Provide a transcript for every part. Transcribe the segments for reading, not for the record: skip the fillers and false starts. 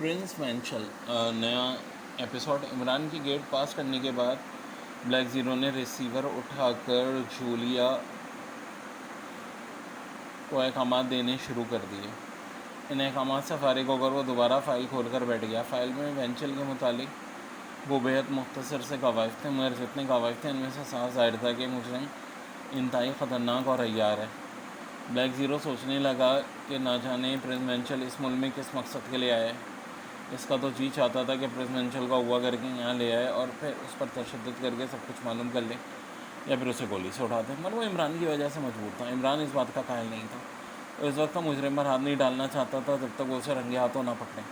Prince वेंचल नया episode. Imran की gate पास करने के बाद ब्लैक ज़ीरो ने रिसीवर उठाकर जूलिया को अहकामात देने शुरू कर दिए। इन अहकामात से फारिग होकर वो दोबारा फ़ाइल खोलकर बैठ गया। फ़ाइल में वेंचल के मुतालिक वो बेहद मुख्तसर से कवायद थे, मगर जितने कवायद थे इनमें से साफ ज़ाहिर था कि मुजरिम इंतहाई ख़तरनाक और अय्यार है। ब्लैक ज़ीरो सोचने लगा कि ना जाने प्रिंस वेंचल इस मुल्क में किस मकसद के लिए आया है। इसका तो जी चाहता था कि प्रिंस वेंचल का हुआ करके यहाँ ले आए और फिर उस पर तशद्दुद करके सब कुछ मालूम कर ले, या फिर उसे गोली से उठा दे। मगर वो इमरान की वजह से मजबूर था। इमरान इस बात का कायल नहीं था। वो इस वक्त मुजरिम पर हाथ नहीं डालना चाहता था जब तक वो उसे रंगे हाथों ना पकड़े।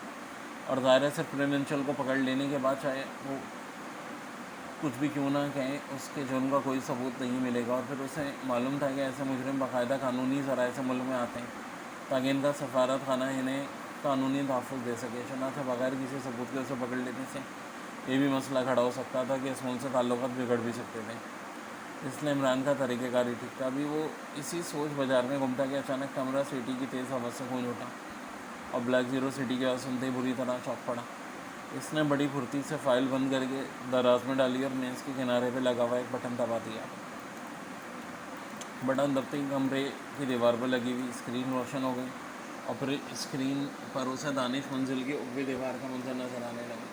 और ज़ाहिर है सिर्फ प्रिंस वेंचल को पकड़ लेने के बाद चाहे वो कुछ भी क्यों ना कहें, उसके जुर्म का कोई सबूत नहीं मिलेगा। और फिर उसे मालूम था कि ऐसे मुजरिम बाकायदा कानूनी ज़राए से मुल्क में आते हैं ताकि इनका सफारत खाना इन्हें कानूनी तहफ़्फ़ुज़ दे सके। चुनांचे बगैर किसी सबूत के उसे पकड़ लेने से ये भी मसला खड़ा हो सकता था कि इस मुल्क से ताल्लुकात बिगड़ भी सकते थे। इसलिए इमरान का तरीक़ेकार ही ठीक था। अभी वो इसी सोच बाजार में घूमता कि अचानक कमरा सीटी की तेज़ हवा से गूंज उठा और ब्लैक ज़ीरो सिटी की आवाज़ सुनते ही बुरी तरह चौंक पड़ा। इसने बड़ी फुर्ती से फ़ाइल बंद करके दराज में डाली और मेज़ के किनारे पे लगा हुआ एक बटन दबा दिया। बटन दबते ही कमरे की दीवार पर लगी हुई स्क्रीन रोशन हो गई और फिर स्क्रीन पर उसे दानिश मंजिल की उगवी दीवार का मंजर नजर आने लगा,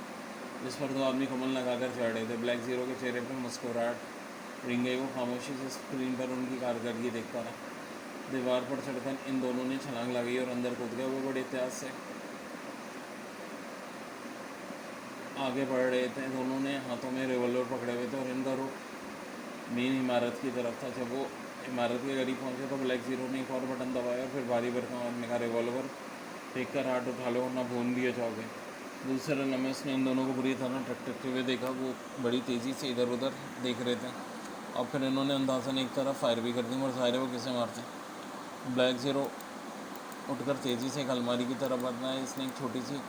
जिस पर दो आदमी कमल लगाकर चढ़ रहे थे। ब्लैक ज़ीरो के चेहरे पर मुस्कुराहट रिंग गई। वो खामोशी से स्क्रीन पर उनकी कारकर्दगी देखता रहा। दीवार पर चढ़कर इन दोनों ने छलांग लगाई और अंदर कूद गए। वो बड़े एहतियात से आगे बढ़ रहे थे। दोनों ने हाथों में रिवॉल्वर पकड़े हुए थे और इनका रुख मेन इमारत की तरफ था। जब वो इमारत के करीब पहुंचे तो ब्लैक ज़ीरो ने एक और बटन दबाया और फिर भारी भरकम आदमी का रिवॉल्वर देख कर हाथ उठा लो और ना भून दिए जाओगे। दूसरे लम्हे उसने इन दोनों को बुरी तरह टकटकते हुए देखा। वो बड़ी तेज़ी से इधर उधर देख रहे थे और फिर इन्होंने अंदाज़न एक तरफ फायर भी कर दी। और ज़ाहिर है वो किसे मारते। ब्लैक ज़ीरो उठकर तेज़ी से एक अलमारी की तरफ बढ़ना है। इसने एक छोटी सी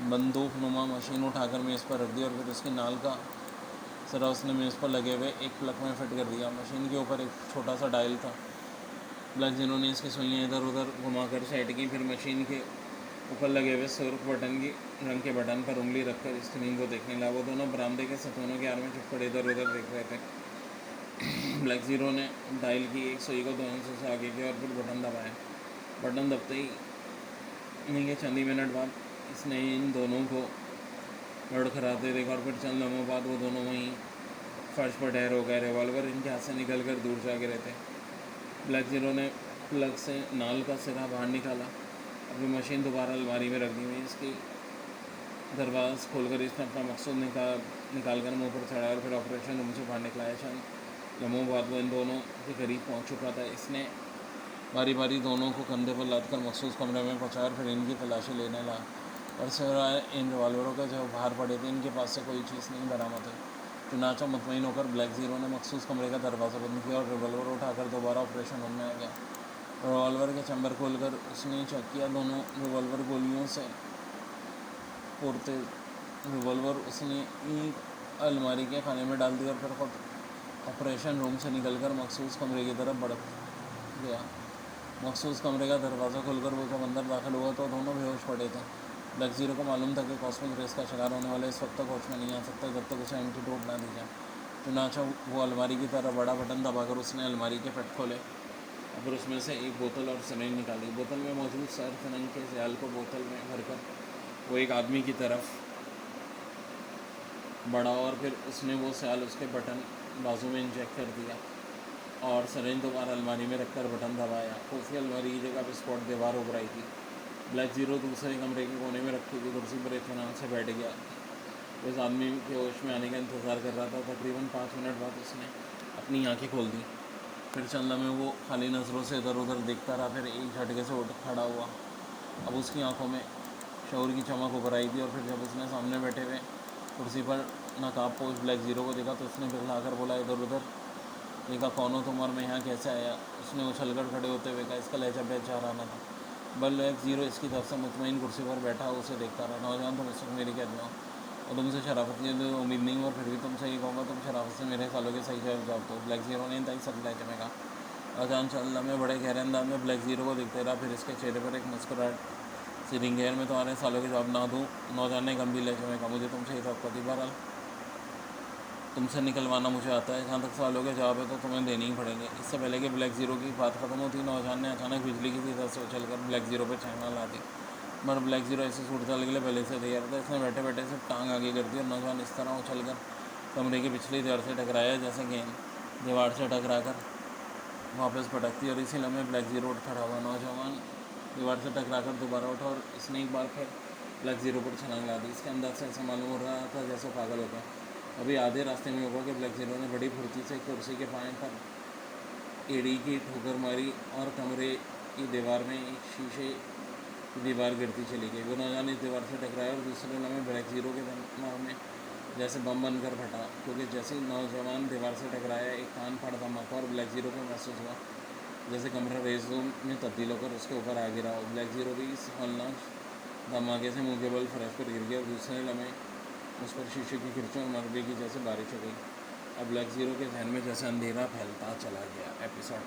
बंदूक नुमा मशीन उठाकर मेज़ पर रख दी और फिर उसकी नाल का सरा उसने मेज़ पर लगे हुए एक प्लग में फिट कर दिया। मशीन के ऊपर एक छोटा सा डायल था। ब्लैक ज़ीरो ने इसकी सुइयाँ इधर उधर घुमाकर सेट की, फिर मशीन के ऊपर लगे हुए सुर्ख बटन की रंग के बटन पर उंगली रखकर स्क्रीन को देखने लगा। वो दोनों बरामदे के सतूनों के आड़ में चुप पड़े इधर उधर देख रहे थे। ब्लैक ज़ीरो ने डायल की एक सुई को 2 इंच से आगे किया और फिर बटन दबाया। बटन दबते ही नहीं के चंद ही मिनट बाद इसने इन दोनों को लड़खड़ाते देखा और फिर चंद लम्हों बाद वो दोनों वहीं फर्श पर ढेर हो गए। रिवॉल्वर इनके हाथ से निकल कर दूर जा गिरे थे। ब्लैक ज़ीरो ने प्लग से नाल का सिरा बाहर निकाला। अभी मशीन दोबारा अलमारी में रख दी हुई। इसकी दरवाज़ खोलकर इसने अपना मकसूद निकाल कर मुँह पर चढ़ाया और फिर ऑपरेशन रूम से बाहर निकलाया। चंद लम्हों बाद वो इन दोनों के करीब पहुंच चुका था। इसने बारी बारी दोनों को कंधे पर लाद कर मखसूस कमरे में पहुंचाया और फिर इनकी तलाशी लेने लगा। और सिवाय इन रिवॉल्वरों के जो बाहर पड़े थे, इनके पास से कोई चीज़ नहीं बरामद हुई। चुनाचा मुतमईन होकर ब्लैक ज़ीरो ने मखसूस कमरे का दरवाज़ा बंद किया और रिवॉल्वर उठाकर दोबारा ऑपरेशन रूम में आ गया। रिवॉल्वर के चैम्बर खोलकर उसने चेक किया। दोनों रिवॉल्वर गोलियों से पुरते रिवॉल्वर उसने एक अलमारी के खाने में डाल दिया और फिर ऑपरेशन रूम से निकलकर मखसूस कमरे की तरफ बढ़ गया। मखसूस कमरे का दरवाज़ा खोलकर वो जब अंदर दाखिल हुआ तो दोनों बेहोश पड़े थे। ब्लैक ज़ीरो को मालूम था कि कॉस्मिक रेस का शिकार होने वाला इस वक्त तक होश में नहीं आ सकता जब तक उसे एंटीडोट ना दी जाए। चुनाचा वो अलमारी की तरफ बड़ा बटन दबाकर उसने अलमारी के फट खोले और फिर उसमें से एक बोतल और सिरिंज निकाली। बोतल में मौजूद सर्फ रंग के सियाल को बोतल में भरकर वो एक आदमी की तरफ बढ़ा और फिर उसने वो सियाल उसके बटन बाजू में इंजेक्ट कर दिया और सिरिंज दोबारा अलमारी में रखकर बटन दबाया। खुफिया अलमारी की जगह पर स्पॉट दीवार उभर आई थी। ब्लैक ज़ीरो दूसरे कमरे के कोने में रखी थी कुर्सी पर इत्मीनान से बैठ गया। उस आदमी के होश में आने का इंतज़ार कर रहा था। तकरीबन 5 मिनट बाद उसने अपनी आंखें खोल दी। फिर चंद लम्हे वो खाली नज़रों से इधर उधर देखता रहा। फिर एक झटके से उठ खड़ा हुआ। अब उसकी आंखों में शऊर की चमक उभर आई थी और फिर जब उसने सामने बैठे हुए कुर्सी पर नकाबपोश ब्लैक ज़ीरो को देखा तो उसने बिगड़ाकर बोला, इधर उधर देखा, कौन हो तुम और मैं यहाँ कैसे आया? उसने उछलकर खड़े होते हुए कहा। इसका लहजा बेचाराना था। ब्लैक ज़ीरो इसकी तरफ से मुतमईन कुर्सी पर बैठा उसे देखता रहा। नौजवान, तुम इस वक्त मेरी कैद में हो और तुमसे शराफत की उम्मीद नहीं, और फिर भी तुमसे ये कहूँगा, तुम शराफत से मेरे ख्यालों के सही जवाब दो। ब्लैक ज़ीरो ने इंतहाई सख्त लहजे में कहा। अजान चल्ला में बड़े गहरे अंदाज में ब्लैक ज़ीरो को देखते रहा। फिर इसके चेहरे पर एक मुस्कुराहट सीटिंग गेयर में तुम्हारे सालों के जवाब ना दूँ, नौजान ने गंभीर लहजे में कहा। मुझे तुमसे हिसाब का बहरहाल तुमसे निकलवाना मुझे आता है। जहाँ तक सवालों के जवाब है तो तुम्हें देने ही पड़ेंगे। इससे पहले कि ब्लैक ज़ीरो की बात खत्म होती, नौजान ने अचानक बिजली की तरह से उछलकर ब्लैक ज़ीरो पर छलांग ला दी। मगर ब्लैक ज़ीरो ऐसे सूरत के लिए पहले से तैयार था। इसने बैठे बैठे से टांग आगे कर दी और नौजवान इस तरह उछलकर कमरे की पिछली दीवार से टकराया जैसे गेंद दीवार से टकराकर वापस पटकती। और इसी लम्हे ब्लैक ज़ीरो उठ खड़ा हुआ। नौजवान दीवार से टकराकर दोबारा उठा और इसने एक बार फिर ब्लैक ज़ीरो पर छलांग ला दी। इसके अंदर से ऐसा मालूम हो रहा था जैसे पागल हो गया। अभी आधे रास्ते में होगा कि ब्लैक ज़ीरो ने बड़ी फुर्ती से कुर्सी के पाए पर एड़ी की ठोकर मारी और कमरे की दीवार में एक शीशे की दीवार गिरती चली गई। वो नौजवान इस दीवार से टकराया और दूसरे लम्हे ब्लैक ज़ीरो के दिमाग में जैसे बम बनकर फटा, क्योंकि जैसे ही नौजवान दीवार से टकराया एक कान फाड़ धमाका और ब्लैक ज़ीरो को महसूस हुआ जैसे कमरा रेस जोन में तब्दील होकर उसके ऊपर आ गिरा हो। ब्लैक ज़ीरो भी इस हौलनाक धमाके से मुँह के बल फर्श पर गिर गया और दूसरे लम्हे उस पर शीशे की खिड़कियों और मलबे की जैसे बारिश हो गई। अब ब्लैक ज़ीरो के जहन में जैसे अंधेरा फैलता चला गया। एपिसोड